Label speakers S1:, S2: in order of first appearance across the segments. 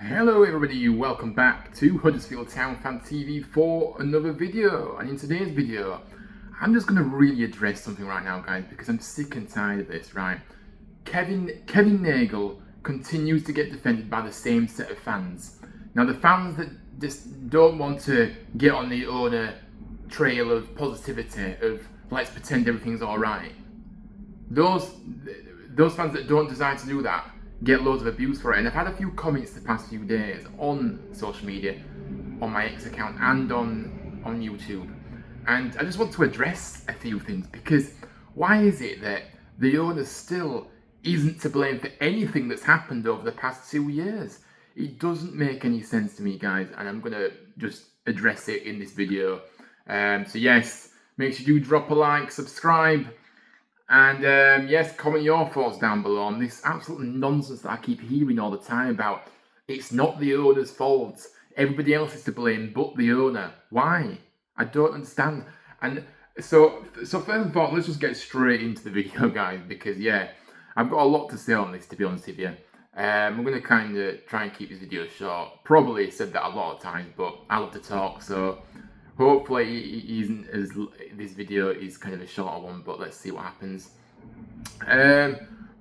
S1: Hello everybody, welcome back to Huddersfield Town Fan TV for another video. And in today's video, I'm just going to really address something right now, guys, because I'm sick and tired of this, right? Kevin Nagle continues to get defended by the same set of fans. Now, the fans that just don't want to get on the owner trail of positivity, of let's pretend everything's alright, those fans that don't decide to do that get loads of abuse for it. And I've had a few comments the past few days on social media, on my X account and on YouTube. And I just want to address a few things, because why is it that the owner still isn't to blame for anything that's happened over the past 2 years? It doesn't make any sense to me, guys, and I'm going to just address it in this video. So yes, make sure you drop a like, subscribe, and yes, comment your thoughts down below on this absolute nonsense that I keep hearing all the time about it's not the owner's fault, everybody else is to blame but the owner. Why? I don't understand. And so first of all, let's just get straight into the video, guys, because yeah, I've got a lot to say on this, to be honest with you. I'm going to kind of try and keep this video short. Probably said that a lot of times, but I love to talk, so hopefully this video is kind of a shorter one, but let's see what happens.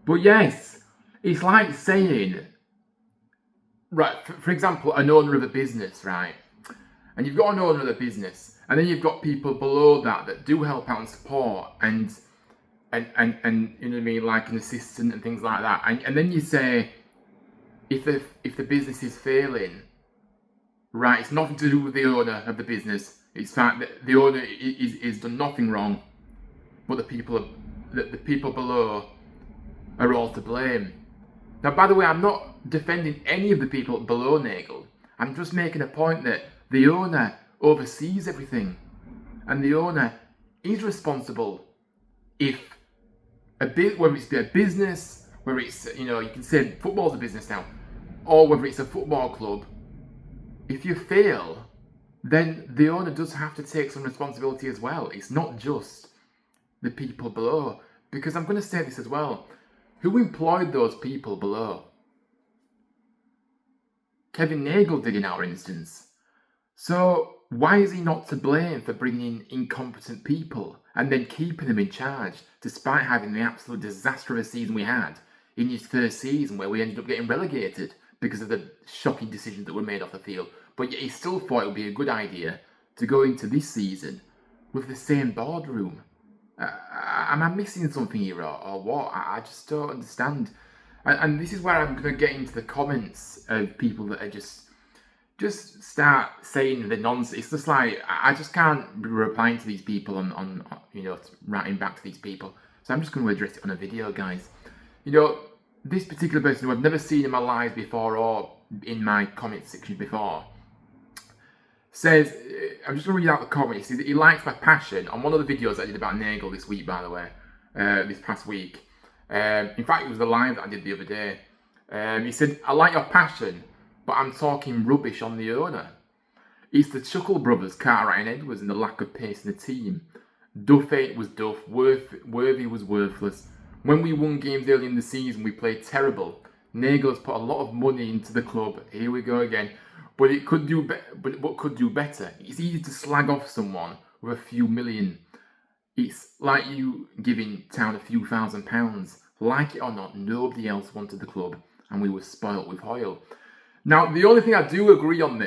S1: But yes, it's like saying, right, for example, an owner of a business, right? And you've got an owner of a business, and then you've got people below that do help out and support, and you know what I mean, like an assistant and things like that. And then you say, if the business is failing, right, it's nothing to do with the owner of the business. It's fact that the owner is done nothing wrong, but the people below are all to blame. Now, by the way, I'm not defending any of the people below Nagle. I'm just making a point that the owner oversees everything, and the owner is responsible if whether it's a business, whether it's, you know, you can say football's a business now, or whether it's a football club. If you fail, then the owner does have to take some responsibility as well. It's not just the people below. Because I'm going to say this as well. Who employed those people below? Kevin Nagle did in our instance. So why is he not to blame for bringing in incompetent people and then keeping them in charge, despite having the absolute disaster of a season we had in his first season, where we ended up getting relegated because of the shocking decisions that were made off the field? But yet he still thought it would be a good idea to go into this season with the same boardroom. Am I missing something here or what? I just don't understand. And this is where I'm going to get into the comments of people that are just start saying the nonsense. It's just like, I just can't be replying to these people on you know, writing back to these people. So I'm just going to address it on a video, guys. You know, this particular person who I've never seen in my live before or in my comment section before says, I'm just going to read out the comment. He says that he likes my passion on one of the videos I did about Nagle this week, by the way, this past week. In fact, it was the live that I did the other day. He said, I like your passion, but I'm talking rubbish on the owner. It's the Chuckle brothers, Cartwright and Edwards, and the lack of pace in the team. Duffy was Duff, Worthy was worthless. When we won games early in the season, we played terrible. Nagle's put a lot of money into the club. Here we go again. But it could do what could do better. It's easy to slag off someone with a few million. It's like you giving Town a few £1,000. Like it or not, nobody else wanted the club, and we were spoilt with Hoyle. Now, the only thing I do agree on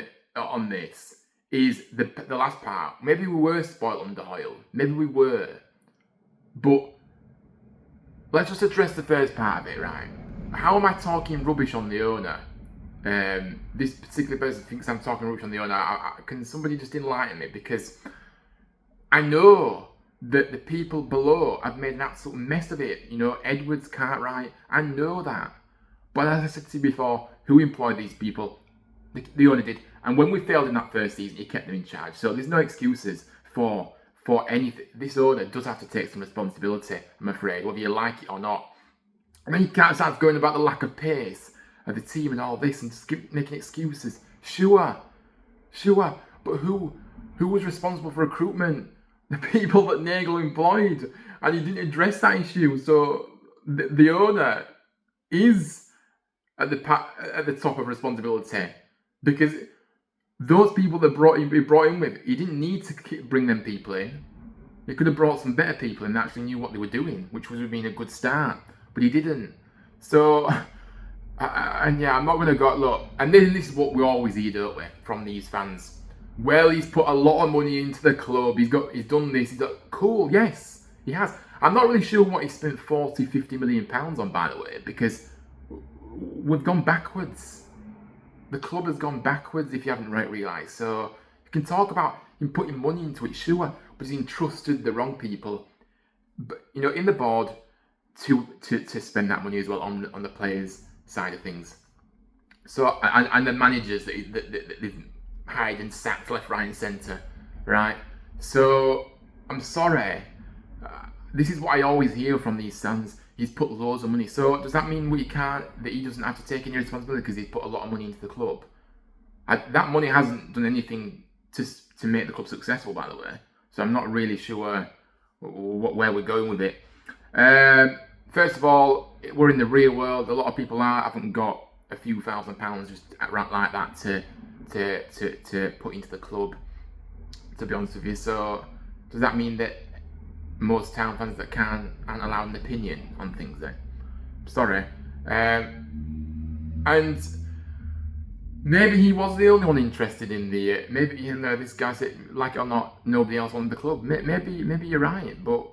S1: this is the last part. Maybe we were spoilt under Hoyle. Maybe we were. But let's just address the first part of it, right? How am I talking rubbish on the owner? This particular person thinks I'm talking rubbish on the owner. Can somebody just enlighten me? Because I know that the people below have made an absolute mess of it. You know, Edwards, Cartwright, I know that. But as I said to you before, who employed these people? The owner did. And when we failed in that first season, he kept them in charge. So there's no excuses for anything. This owner does have to take some responsibility, I'm afraid, whether you like it or not. I mean, you can't start going about the lack of pace of the team and all this and just making excuses. Sure, but who was responsible for recruitment? The people that Nagle employed, and he didn't address that issue. So the owner is at the top of responsibility, because those people that he brought in with, he didn't need to bring them people in. He could have brought some better people and actually knew what they were doing, which would have been a good start. But he didn't. So, and yeah, I'm not going to go, look, and this is what we always hear, don't we, from these fans. Well, he's put a lot of money into the club, he's done this, cool, yes, he has. I'm not really sure what he spent 40-50 million pounds on, by the way, because we've gone backwards. The club has gone backwards, if you haven't realised. So you can talk about him putting money into it, sure, but he's entrusted the wrong people, but in the board to spend that money as well on the players' side of things. So and the managers that they've hired and sacked left, right, and centre, right? So I'm sorry. This is what I always hear from these fans. He's put loads of money. So does that mean that he doesn't have to take any responsibility because he's put a lot of money into the club? That money hasn't done anything to make the club successful, by the way. So I'm not really sure where we're going with it. First of all, we're in the real world. A lot of people haven't got a few £1,000s just like that to put into the club, to be honest with you. So does that mean that most Town fans that aren't allowed an opinion on things then? Sorry. And maybe he was the only one interested in the. Maybe this guy said, like it or not, nobody else wanted the club. Maybe you're right, but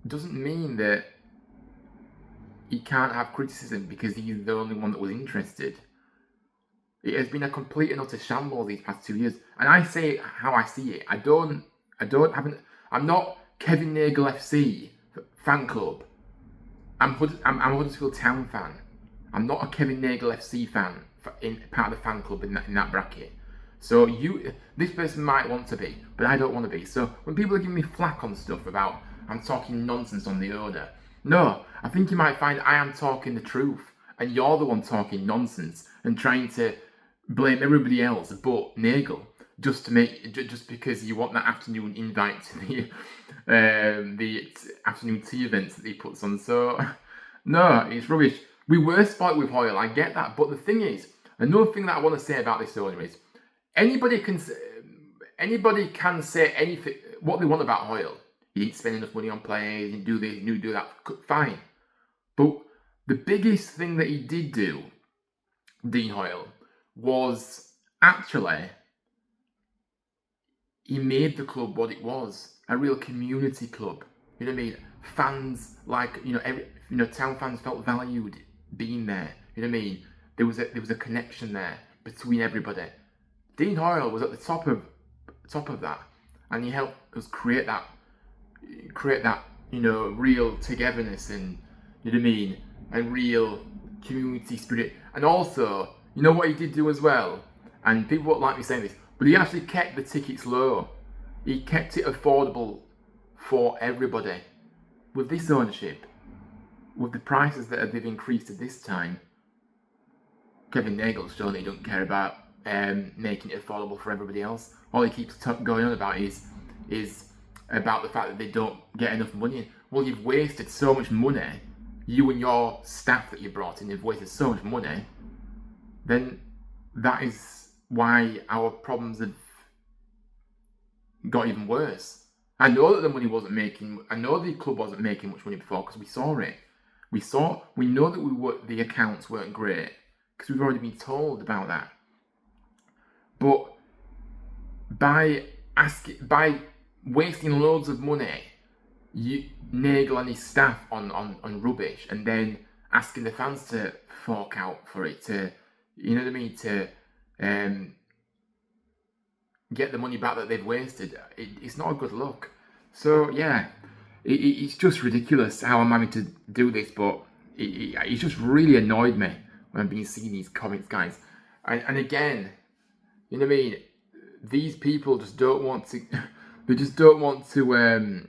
S1: it doesn't mean that he can't have criticism because he's the only one that was interested. It has been a complete and utter shambles these past 2 years, and I say how I see it. I'm not Kevin Nagle FC fan club. I'm a Huddersfield Town fan. I'm not a Kevin Nagle FC fan in part of the fan club in that bracket. So this person might want to be, but I don't want to be. So when people are giving me flack on stuff about I'm talking nonsense on the owner, no, I think you might find I am talking the truth, and you're the one talking nonsense and trying to blame everybody else but Nagle just because you want that afternoon invite to the afternoon tea events that he puts on. So no, it's rubbish. We were spoilt with Hoyle, I get that, but the thing is, another thing that I want to say about this owner is anybody can say anything what they want about Hoyle. He didn't spend enough money on players, he didn't do this, he didn't do that. Fine. But the biggest thing that he did do, Dean Hoyle, was actually he made the club what it was, a real community club. You know what I mean? Fans, Town fans felt valued being there. You know what I mean? There was a connection there between everybody. Dean Hoyle was at the top of that, and he helped us create that real togetherness and and real community spirit. And also, what he did do as well, and people won't like me saying this, but he actually kept the tickets low. He kept it affordable for everybody. With this ownership, with the prices that they've increased at this time, Kevin Nagle's shown that he don't care about making it affordable for everybody else. All he keeps going on about is about the fact that they don't get enough money in. Well, you've wasted so much money. You and your staff that you brought in have wasted so much money. Then that is why our problems have got even worse. I know that the money wasn't making. I know the club wasn't making much money before because we saw it. We know that the accounts weren't great because we've already been told about that. But by wasting loads of money, Nagle and his staff on rubbish, and then asking the fans to fork out for it to, to get the money back that they've wasted. It's not a good look. So yeah, it's just ridiculous how I'm having to do this, but it's just really annoyed me when I've been seeing these comments, guys. And again, these people just don't want to. They just don't want to.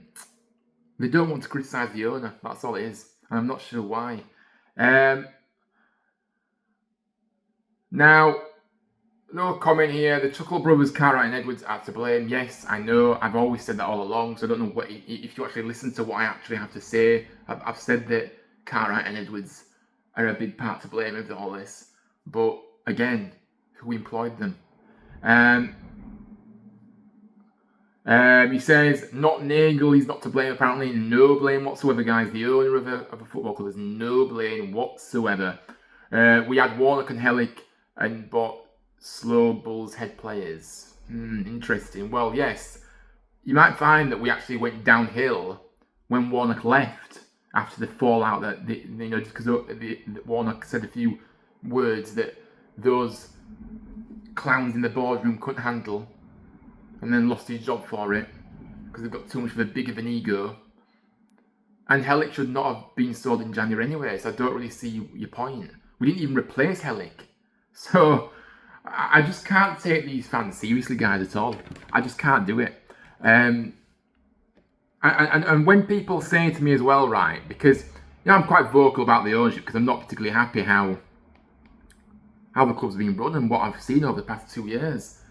S1: They don't want to criticise the owner. That's all it is, and I'm not sure why. Now, no comment here. The Chuckle brothers, Cartwright and Edwards, are to blame. Yes, I know. I've always said that all along. So I don't know if you actually listen to what I actually have to say. I've said that Cartwright and Edwards are a big part to blame with all this. But again, who employed them? Um, he says, not Nagle, he's not to blame apparently. No blame whatsoever, guys. The owner of a football club has no blame whatsoever. We had Warnock and Hellick and bought slow Bulls head players. Interesting. Well, yes. You might find that we actually went downhill when Warnock left after the fallout that, just because Warnock said a few words that those clowns in the boardroom couldn't handle, and then lost his job for it because they've got too much of a big of an ego. And Hellick should not have been sold in January anyway, so I don't really see your point. We didn't even replace Hellick. So I just can't take these fans seriously, guys, at all. I just can't do it. And when people say to me as well, right, because I'm quite vocal about the ownership because I'm not particularly happy how the club's been run and what I've seen over the past 2 years.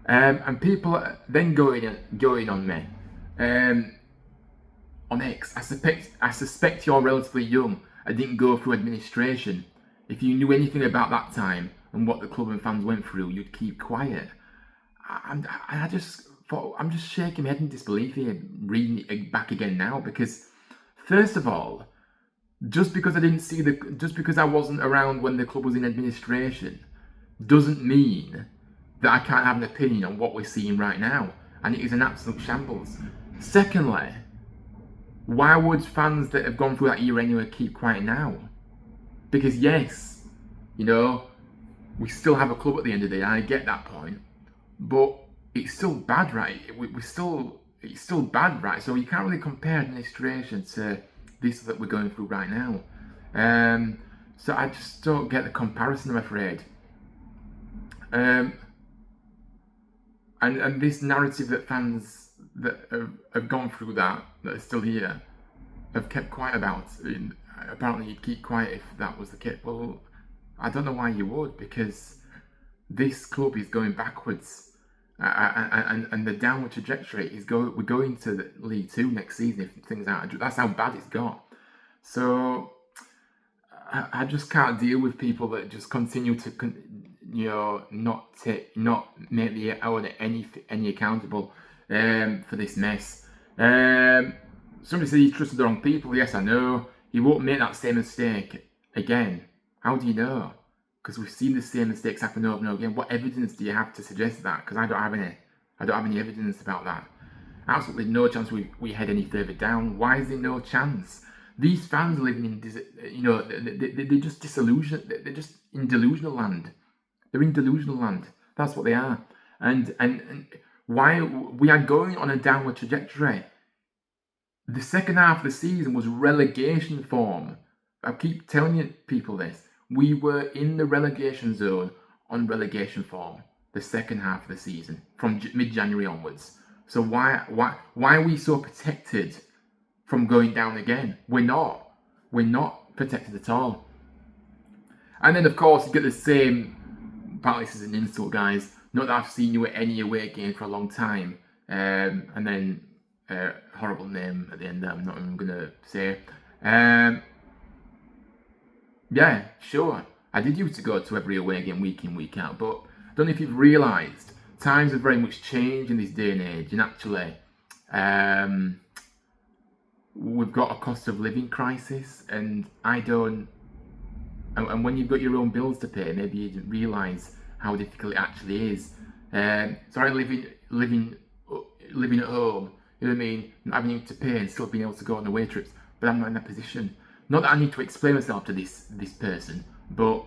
S1: And people are then going on me on X. I suspect you're relatively young and didn't go through administration. If you knew anything about that time and what the club and fans went through, you'd keep quiet. I just thought, I'm just shaking my head in disbelief here, reading it back again now, because first of all, just because I wasn't around when the club was in administration, doesn't mean that I can't have an opinion on what we're seeing right now, and it is an absolute shambles. Secondly, why would fans that have gone through that era anyway keep quiet now? Because yes, we still have a club at the end of the day, and I get that point, but it's still bad, right? It's still bad, right? So you can't really compare administration to this that we're going through right now. So I just don't get the comparison, I'm afraid. And this narrative that fans that have gone through that are still here have kept quiet about. Apparently you'd keep quiet if that was the case. Well, I don't know why you would, because this club is going backwards. And the downward trajectory is we're going to the League 2 next season if things aren't. That's how bad it's got. So I just can't deal with people that just continue to not make the owner any accountable for this mess. Somebody said he trusted the wrong people. Yes, I know. He won't make that same mistake again. How do you know? Because we've seen the same mistakes happen over and over again. What evidence do you have to suggest that? Because I don't have any evidence about that. Absolutely no chance we head any further down. Why is there no chance? These fans are living in, they're just disillusioned. They're just in delusional land. They're in delusional land. That's what they are. And why we are going on a downward trajectory. The second half of the season was relegation form. I keep telling you people this. We were in the relegation zone on relegation form the second half of the season from mid-January onwards. So why are we so protected from going down again? We're not protected at all. And then of course you get the same. Apparently this is an insult, guys. Not that I've seen you at any away game for a long time. And then horrible name at the end that I'm not even gonna say. Yeah, sure. I did used to go to every away game week in, week out, but I don't know if you've realised, times have very much changed in this day and age, and actually, we've got a cost of living crisis, and and when you've got your own bills to pay, maybe you didn't realise how difficult it actually is. Sorry, living at home, you know what I mean, not having to pay and still being able to go on away trips, but I'm not in that position. Not that I need to explain myself to this person, but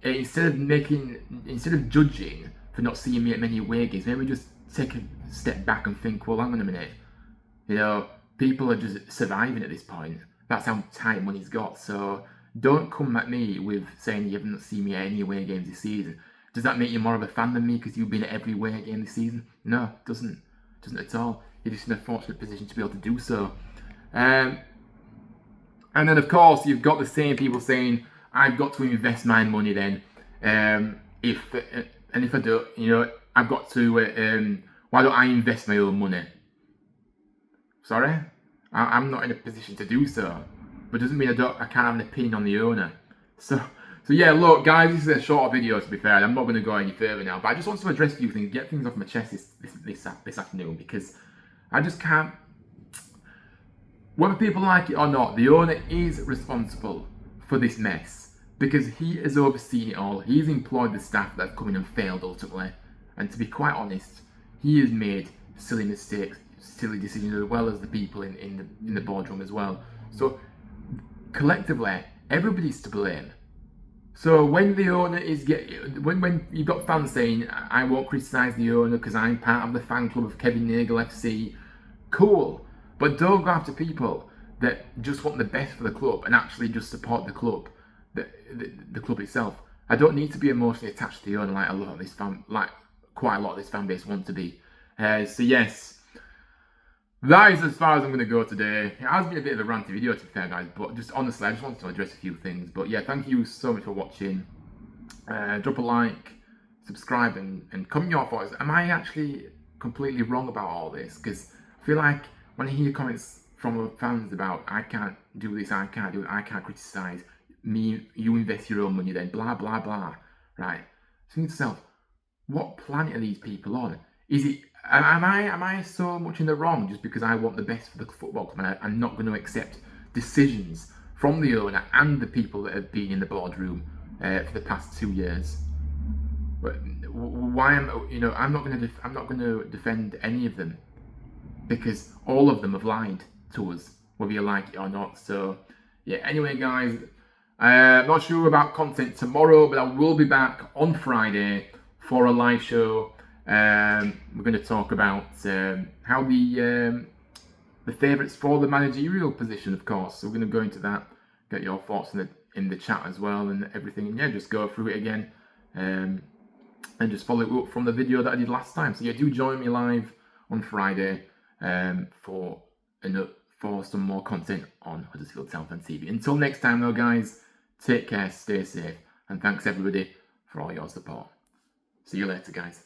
S1: instead of judging for not seeing me at many away games, maybe just take a step back and think, well, hang on a minute. People are just surviving at this point. That's how tight money's got. So don't come at me with saying you haven't seen me at any away games this season. Does that make you more of a fan than me because you've been at every away game this season? No, it doesn't. It doesn't at all. You're just in a fortunate position to be able to do so. And then, of course, you've got the same people saying, I've got to invest my money then. If I don't, I've got to, why don't I invest my own money? Sorry? I'm not in a position to do so. But it doesn't mean I can't have an opinion on the owner. So yeah, look, guys, this is a shorter video. To be fair, I'm not going to go any further now. But I just want to address a few things, get things off my chest this afternoon, because I just can't. Whether people like it or not, the owner is responsible for this mess because he has overseen it all. He's employed the staff that have come in and failed ultimately. And to be quite honest, he has made silly mistakes, silly decisions, as well as the people in the boardroom as well. So collectively, everybody's to blame. So when the owner is when you've got fans saying I won't criticise the owner because I'm part of the fan club of Kevin Nagle FC, cool. But don't go after people that just want the best for the club and actually just support the club, the club itself. I don't need to be emotionally attached to the owner like quite a lot of this fan base want to be. So yes, that is as far as I'm going to go today. It has been a bit of a ranty video, to be fair, guys, but just honestly, I just wanted to address a few things. But yeah, thank you so much for watching. Drop a like, subscribe, and comment your thoughts. Am I actually completely wrong about all this? Because I feel like when I hear comments from fans about I can't do this, I can't do it, I can't criticise me, you invest your own money then, blah blah blah, right? So think to yourself, what planet are these people on? Is it am I so much in the wrong just because I want the best for the football club and I'm not going to accept decisions from the owner and the people that have been in the boardroom for the past 2 years? But why I'm not going to defend any of them, because all of them have lied to us, whether you like it or not. So yeah, anyway guys, I'm not sure about content tomorrow, but I will be back on Friday for a live show. We're going to talk about how the favourites for the managerial position, of course. So we're going to go into that, get your thoughts in the chat as well and everything, and yeah, just go through it again and just follow it up from the video that I did last time. So yeah, do join me live on Friday for some more content on Huddersfield Town Fan TV. Until next time though, guys, take care, stay safe, and thanks everybody for all your support. See you later, guys.